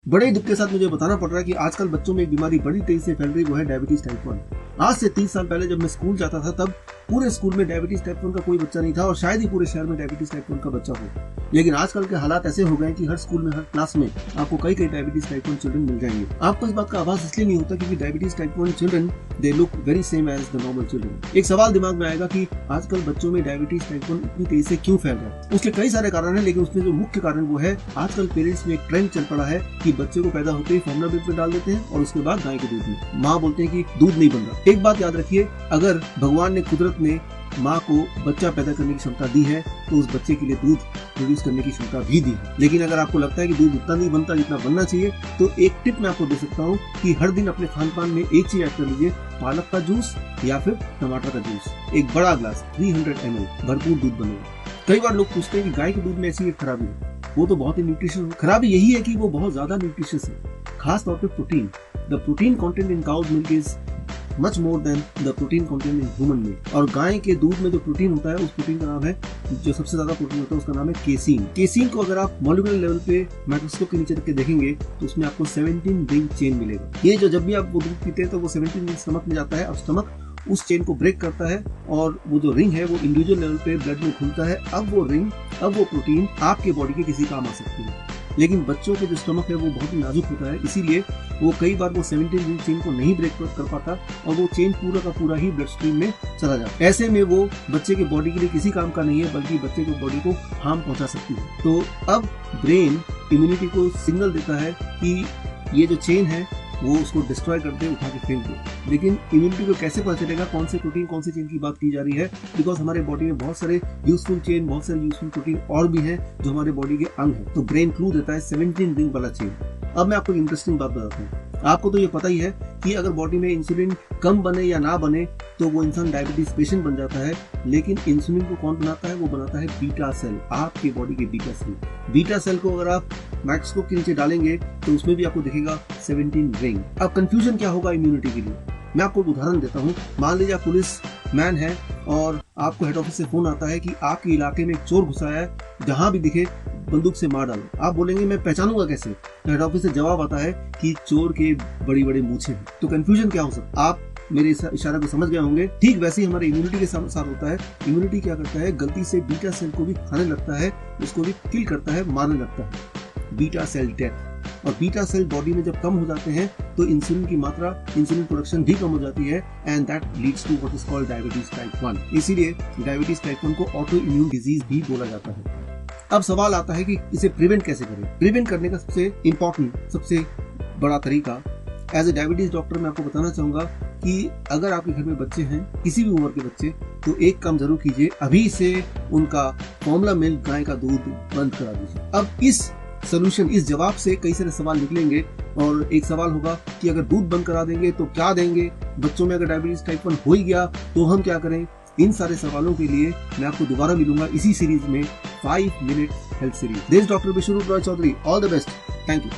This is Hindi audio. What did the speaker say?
बड़े दुख के साथ मुझे बताना पड़ रहा है कि आजकल बच्चों में एक बीमारी बड़ी तेजी से फैल रही, वो है डायबिटीज टाइप 1। आज से 30 साल पहले जब मैं स्कूल जाता था तब पूरे स्कूल में डायबिटीज टाइप 1 का कोई बच्चा नहीं था और शायद ही पूरे शहर में डायबिटीज टाइप 1 का बच्चा हो। लेकिन आजकल के हालात ऐसे हो गए कि हर स्कूल में, हर क्लास में आपको कई डायबिटीज टाइप 1 चिल्ड्रन मिल जाएंगे। आपको इस बात का आभास इसलिए नहीं होता क्योंकि diabetes type 1 children they look very same age the normal children. एक सवाल दिमाग में आएगा कि आजकल बच्चों में डायबिटीज टाइप 1 इतनी तेजी से क्यों फैल रहा है। उसके कई सारे कारण है, लेकिन उसमें जो मुख्य कारण वो है आजकल पेरेंट्स में एक ट्रेंड चल पड़ा है कि बच्चे को पैदा होते ही फॉर्मूला मिल्क में डाल देते हैं और उसके बाद गाय के दूध में। माँ बोलते हैं कि दूध नहीं बन रहा। एक बात याद रखिए, अगर भगवान ने, कुदरत ने माँ को बच्चा पैदा करने की क्षमता दी है तो उस बच्चे के लिए दूध प्रोड्यूस करने की क्षमता भी दी है। लेकिन अगर आपको लगता है कि दूध उतना नहीं बनता जितना बनना चाहिए, तो एक टिप मैं आपको दे सकता हूँ कि हर दिन अपने खान पान में एक चीज ऐड कर लीजिए, पालक का जूस या फिर टमाटर का जूस। एक बड़ा ग्लास 300 ml भरपूर दूध बनेगा। कई बार लोग पूछते हैं कि गाय के दूध में ऐसी एक खराबी है, वो तो बहुत ही न्यूट्रिशियस है। खराबी यही है कि वो बहुत ज्यादा न्यूट्रिशियस है, खास तौर पे protein. The protein content in cow's milk is much more than the protein content in human milk. और गाय के दूध में जो प्रोटीन होता है, उस प्रोटीन का नाम है, जो सबसे ज्यादा प्रोटीन होता है उसका नाम है केसीन। केसीन को अगर आप मॉलिक्यूलर लेवल पे माइक्रोस्कोप के नीचे रख के देखेंगे तो उसमें आपको 17 रिंग चेन मिलेगा। ये जो जब भी आप वो दूध पीते हैं तो वो 17 रिंग स्टमक में जाता है और स्टमक उस चेन को ब्रेक करता है और वो जो रिंग है वो इंडिविजुअल लेवल पे ब्लड में खुलता है। अब वो प्रोटीन आपके बॉडी के किसी काम आ सकती है। लेकिन बच्चों के जो स्टमक है वो बहुत ही नाजुक होता है, इसीलिए वो कई बार वो 17 रिंग चेन को नहीं ब्रेक कर पाता और वो चेन पूरा का पूरा ही ब्लड स्ट्रीम में चला जाता है। ऐसे में वो बच्चे के बॉडी के लिए किसी काम का नहीं है, बल्कि बच्चे के बॉडी को हार्म पहुंचा सकती है। तो अब ब्रेन इम्यूनिटी को सिग्नल देता है कि ये जो चेन है वो उसको डिस्ट्रॉय कर दे, उठा के फेंक दे। लेकिन इम्यूनिटी को कैसे पता चलेगा कौन से प्रोटीन, कौन से चेन की बात की जा रही है? बिकॉज हमारे बॉडी में बहुत सारे यूजफुल चेन, बहुत सारे यूजफुल प्रोटीन और भी हैं जो हमारे बॉडी के अंग है। तो ब्रेन क्लू देता है 17 रिंग वाला चेन। अब मैं आपको इंटरेस्टिंग बात बताता हूँ। आपको तो ये पता ही है कि अगर बॉडी में इंसुलिन कम बने या ना बने तो वो इंसान डायबिटीज पेशेंट बन जाता है। लेकिन इंसुलिन को कौन बनाता है? वो बनाता है बीटा सेल, आपके बॉडी के बीटा सेल। बीटा सेल को अगर आप माइक्रोस्कोप के नीचे डालेंगे तो उसमें भी आपको दिखेगा 17 रिंग। अब कंफ्यूजन क्या होगा इम्यूनिटी के लिए? मैं आपको एक उदाहरण देता हूँ। मान लीजिए आप पुलिस मैन है और आपको हेड ऑफिस से फोन आता है कि आपके इलाके में एक चोर घुसा है, जहां भी दिखे बंदूक से मार डालो। आप बोलेंगे मैं पहचानूंगा कैसे? तो हेड ऑफिस से जवाब आता है कि चोर के बड़ी बड़ी मूछें हैं। तो कंफ्यूजन क्या हो सकता है? आप मेरे इशारे को समझ गए होंगे। ठीक वैसे ही हमारे इम्यूनिटी के साथ होता है। इम्यूनिटी क्या करता है? गलती से बीटा सेल को भी खाने लगता है, उसको भी किल करता है, मारने लगता है। Beta cell death. और बीटा सेल बॉडी में जब कम हो जाते हैं तो इंसुलिन की मात्रा, इंसुलिन प्रोडक्शन भी कम हो जाती है and that leads to what is called diabetes type 1। इसीलिए डायबिटीज टाइप 1 को ऑटो इम्यून डिजीज भी बोला जाता है। अब सवाल आता है कि इसे प्रिवेंट कैसे करें? प्रिवेंट करने का सबसे इम्पोर्टेंट, सबसे बड़ा तरीका एज ए डायबिटीज डॉक्टर मैं आपको बताना चाहूंगा कि अगर आपके घर में बच्चे हैं, किसी भी उम्र के बच्चे, तो एक काम जरूर कीजिए, अभी से उनका फॉर्मूला मिल्क, गाय का दूध बंद करा दीजिए। अब इस सोल्यूशन, इस जवाब से कई सारे सवाल निकलेंगे और एक सवाल होगा कि अगर दूध बंद करा देंगे तो क्या देंगे? बच्चों में अगर डायबिटीज टाइप 1 हो ही गया तो हम क्या करें? इन सारे सवालों के लिए मैं आपको दोबारा मिलूंगा इसी सीरीज में, 5 minute health series. This doctor Vishwaroop Roy Chaudhary, all the best, thank you.